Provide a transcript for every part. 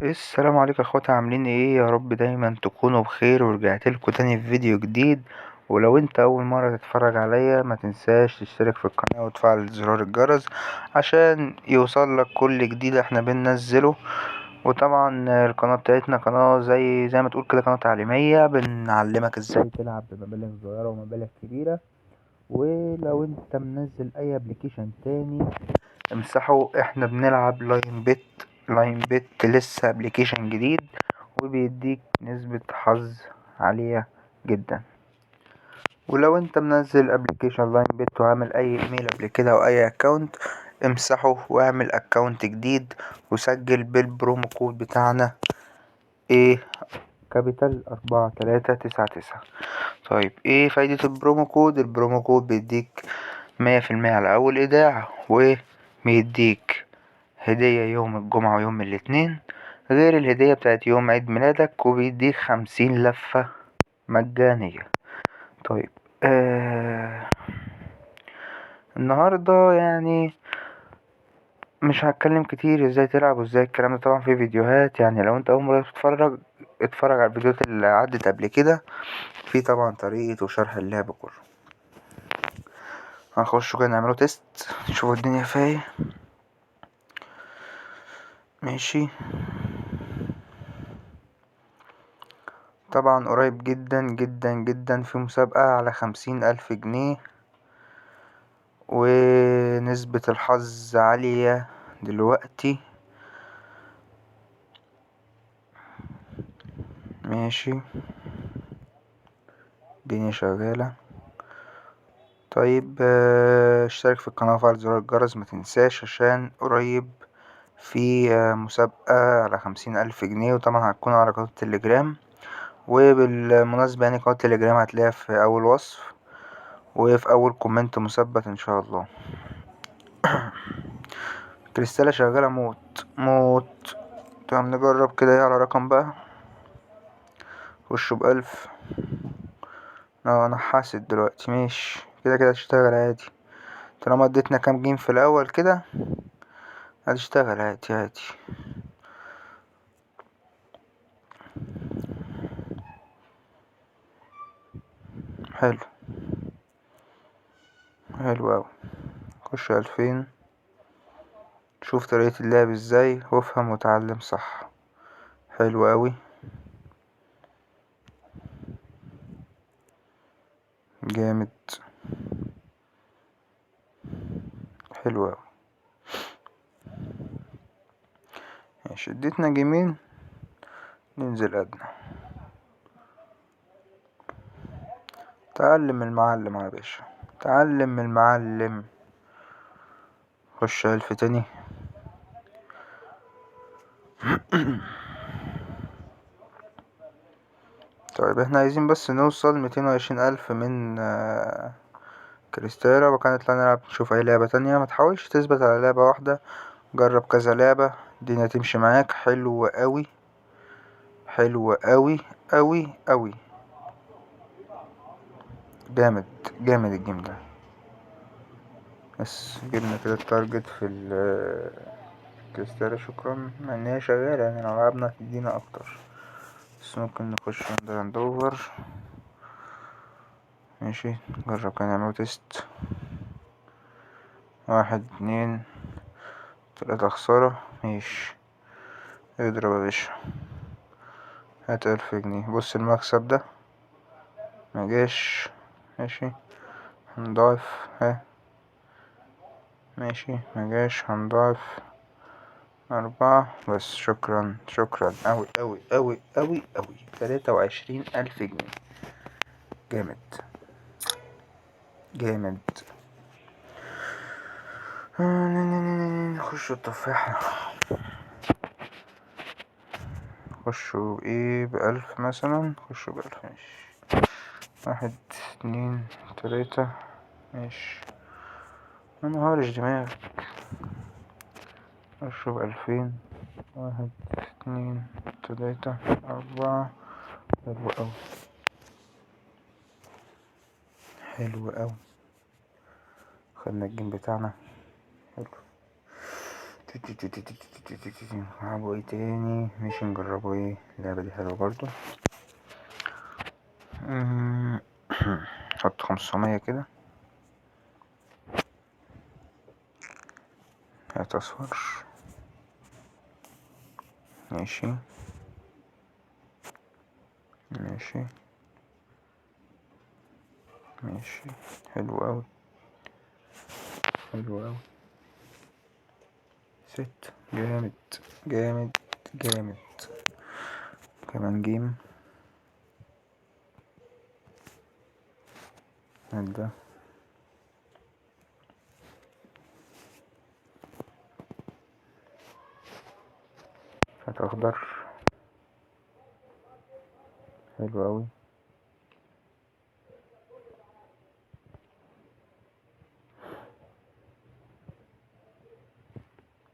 السلام عليكم يا اخواتي، عاملين ايه؟ يا رب دايما تكونوا بخير. ورجعت لكم تاني في فيديو جديد. ولو انت اول مرة تتفرج عليا ما تنساش تشترك في القناة وتفعل زرار الجرس عشان يوصل لك كل جديد احنا بننزله. وطبعا القناة بتاعتنا قناة زي ما تقول كده قناة تعليمية، بنعلمك ازاي تلعب بمبالغ صغيرة ومبالغ كبيرة. ولو انت منزل اي ابلكيشن تاني امسحه، احنا بنلعب لاين بيت لسه ابلكيشن جديد وبيديك نسبة حظ عالية جدا. ولو انت منزل ابلكيشن لاين بيت وعامل اي ايميل قبل كده او اي اكونت، امسحه واعمل اكونت جديد وسجل بالبرومو كود بتاعنا ايه كابيتال 4399. طيب ايه فايدة البرومو كود؟ البرومو كود بيديك 100% على اول ايداع، وبيديك هدية يوم الجمعة ويوم الاثنين غير الهدية بتاعت يوم عيد ميلادك، وبيديك 50 لفة مجانية. طيب النهاردة يعني مش هتكلم كتير ازاي تلعب وازاي الكلام ده، طبعا في فيديوهات. يعني لو انت اول مرة تتفرج اتفرج على الفيديوهات اللي عدت قبل كده، في طبعا طريقة وشرح اللعب كله. هنخش كده نعمله تيست نشوف الدنيا فيها ايه. ماشي، طبعا قريب جدا جدا جدا في مسابقة على 50,000 جنيه، ونسبة الحظ عالية دلوقتي. ماشي، الدنيا شغالة. طيب اشترك في القناة وفعل زر الجرس متنساش عشان قريب في مسابقة على 50,000 جنيه، وطبعا هتكون على قناة التليجرام. وبالمناسبة يعني قناة التليجرام هتلاقيها في أول وصف وفي أول كومنت مثبت إن شاء الله. كريستالة شغالة موت موت. طب نجرب كده ايه على رقم بقى. خشوا ب1000. انا حاسد دلوقتي. ماشي، كده كده هتشتغل عادي طالما اديتنا كام جيم في الاول كده. هتشتغل عادي عادي. حلو، حلو اوي. خش 2000، شوف طريقة اللعب ازاي وافهم وتعلم صح. حلو اوي، جامد، حلو اوي. ماشي، اديتنا جيمين، ننزل ادنى. تعلم المعلم يا باشا، تعلم المعلم. خش 1000 تاني. طيب احنا عايزين بس نوصل 220,000 من كريستالا، وكانت نطلع نلعب نشوف اي لعبة تانية. ما تحاولش تثبت على لعبة واحدة، جرب كذا لعبة، الدنيا تمشي معاك. حلو قوي، حلو قوي قوي قوي. جامد، جامد الجيم ده. بس جبنا كده التارجت في الكريستالا. شكرا، مع ان هي شغالة يعني لو لعبنا تدينا اكتر. بس ممكن نخش عند لاندوفر. ماشي، نجرب كده نعمله تيست. 1 2 3 خسارة. ماشي، اضرب يا باشا. هات 1000 جنيه. بص المكسب ده مجاش. ماشي، هنضاعف. ها، ماشي مجاش، هنضاعف 4 بس. شكرا شكرا أوي أوي أوي أوي أوي. 23,000 جنيه. جامد جامد. خشوا التفاحة. خشوا ايه ب1000 مثلا. خشوا ب1000. ماشي، 1 2 3. ماشي، منهارش دماغ. خشوا ب2000. 1 2 3 4. حلو أوي، حلو أوي. خدنا الجيم بتاعنا. حلو. نلعبوا ايه تاني؟ مش نجربوا ايه؟ اللعبة دي حلوة برضو. حط 500 كده. هات اصفر. ماشي ماشي ماشي. حلو اوي، حلو اوي. ست. جامد جامد جامد. كمان جيم. هات ده. هات اخضر. حلو اوي.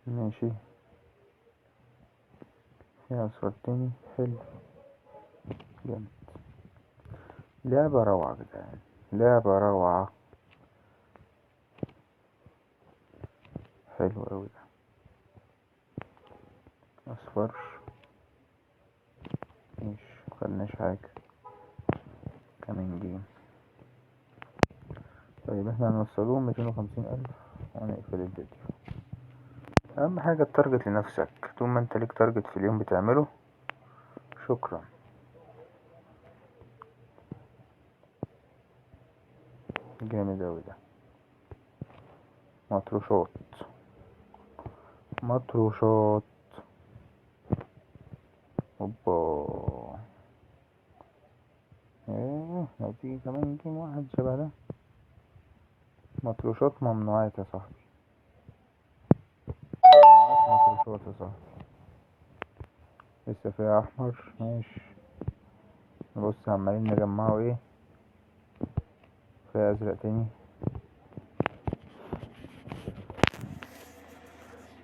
ماشي. في اصفر تاني. حلو. جامد. لعبة روعة يا جدعان، لعبة روعة. حلو اوي ده. اصفر. ماشي مخدناش حاجة. كمان جيم. طيب احنا هنوصلوهم 250,000 ونقفل الفيديو. اهم حاجة التارجت لنفسك، طول ما انت ليك تارجت في اليوم بتعمله. شكرا. جامد اوي ده. مطروشات مطروشات. اوبا. ايه هتيجي كمان جيم واحد شبه ده؟ مطروشات ممنوعات يا صاحبي، ممنوعات مطروشات يا صاحبي. لسه فيها احمر. ماشي. بص عمالين نجمعوا ايه. فيها ازرق تاني.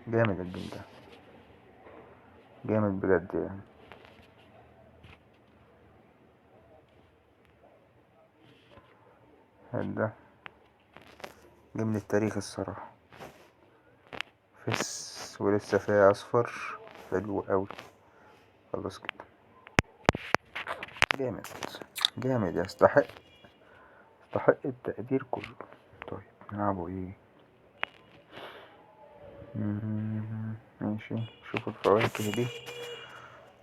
جامد الجيم ده، جامد بجد يعني. ده جيم للتاريخ الصراحة. فس ولسه فيها اصفر. حلو اوي. خلاص كده. جامد جامد، يستحق، يستحق التقدير كله. طيب نلعبوا ايه؟ ماشي. شوفوا الفواكه دي.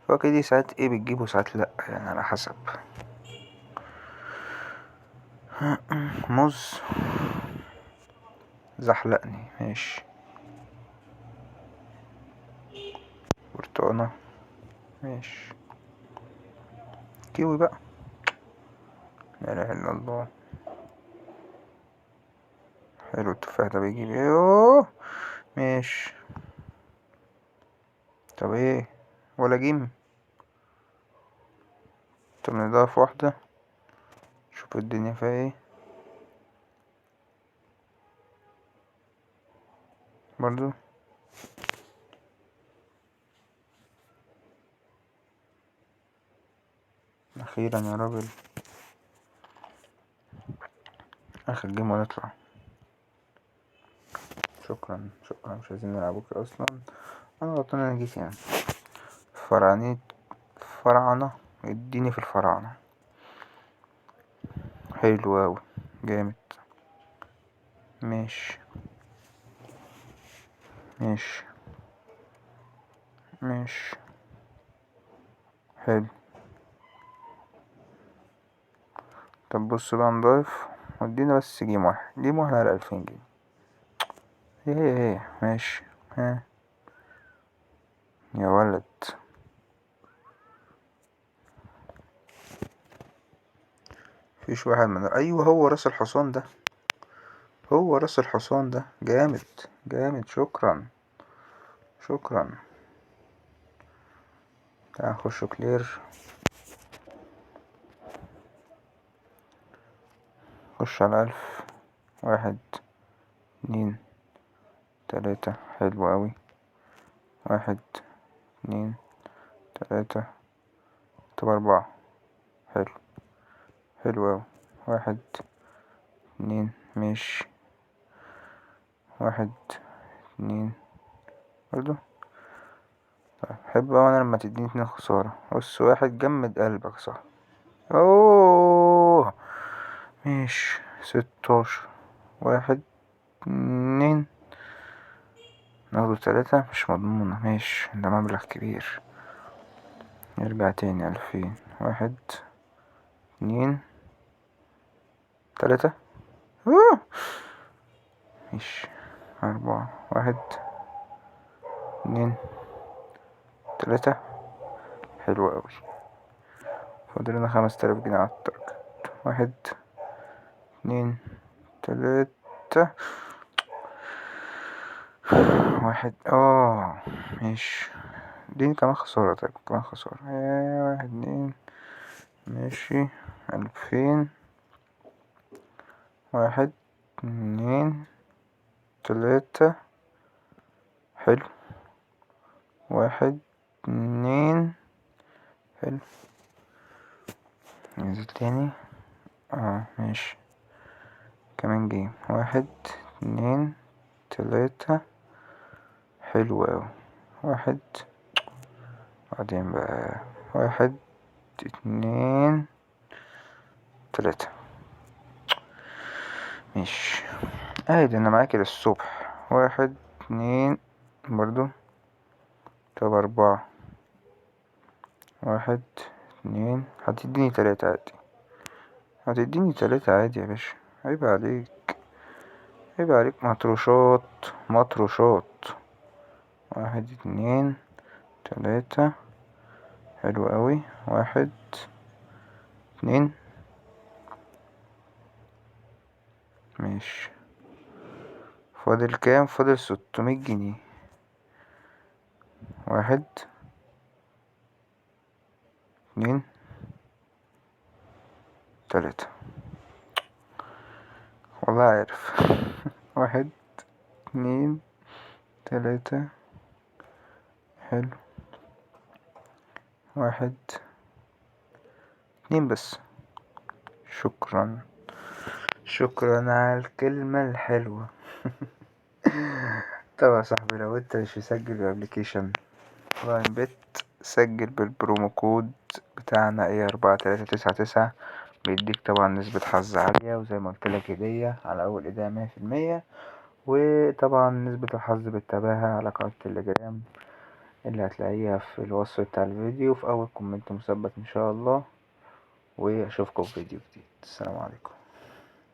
الفواكه دي ساعات ايه بتجيبوا ساعات لأ، يعني على حسب. موز. زحلقني. ماشي. برتقانة. ماشي. كيوي بقى. لا اله الا الله. حلو التفاح ده بيجيب ايه. ماشي. طب ايه؟ ولا جيم. طب نضاف واحدة. شوف الدنيا فيها ايه. برضو. اخيرا يا راجل. اخر جيم ونطلع. شكرا شكرا، مش عايزين نلعبوك اصلا. انا غلطان انا جيت يعني. فرعنيت. فراعنة. اديني في الفراعنة. حلو اوي. جامد. ماشي ماشي ماشي. حلو. طب بص بقى نضيف. ودينا بس جيم واحد، جيم واحد على 2000 جيم. ايه ماشي. ها. يا ولد. فيش واحد من ايوه، هو راس الحصان ده. هو راس الحصان ده. جامد جامد. شكرا شكرا. تعال نخش كلير. خش على 1000. واحد، اتنين، تلاتة. حلو اوي. واحد، اتنين، تلاتة. طب 4. حلو. حلو اوي. واحد، اتنين. ماشي. واحد، اتنين. برضو. طيب حب اوي انا لما تديني 2 خسارة. بص، 1 جمد قلبك صح. اوه ماشي. 16. 1 2. ناخده 3 مش مضمونة. ماشي، ده مبلغ كبير. نرجع تاني. 2000. 1 2 3. اوه ماشي. 4. 1 2 3. حلو اوي. فاضلنا 5000 جنيه على التارجت. 1 2 3. 1. ماشي. اديني كمان خسارة. طيب كمان خسارة. 1 2. ماشي. 2000. 1 2 3. حلو. 1 2. حلو. ننزل تاني. ماشي. كمان جيم. 1 2 3. حلو اوي. 1. بعدين بقى. 1 2 3. ماشي. عادي، انا معاك للصبح. 1 2 برضو. طب 4. 1 2. هتديني 3 عادي. هتديني 3 عادي يا باشا. عيب عليك. عيب عليك. مطروشات مطروشات. 1 2 3. حلو اوي. 1 2. ماشي. فاضل كام؟ فاضل 600 جنيه. 1 2 3. والله عارف. 1 2 3. حلو. 1 2 بس. شكرا. شكرا على الكلمة الحلوة. طب يا صاحبي، لو انت مش مسجل الابليكيشن برايم بيت، سجل بالبرومو كود بتاعنا ايه 4399. بيديك طبعا نسبة حظ عالية، وزي ما قلتلك هدية على أول إيداع 100%. وطبعا نسبة الحظ بتتابعها على قناة التليجرام اللي هتلاقيها في الوصف بتاع الفيديو في أول كومنت مثبت إن شاء الله. وأشوفكم في فيديو جديد. السلام عليكم.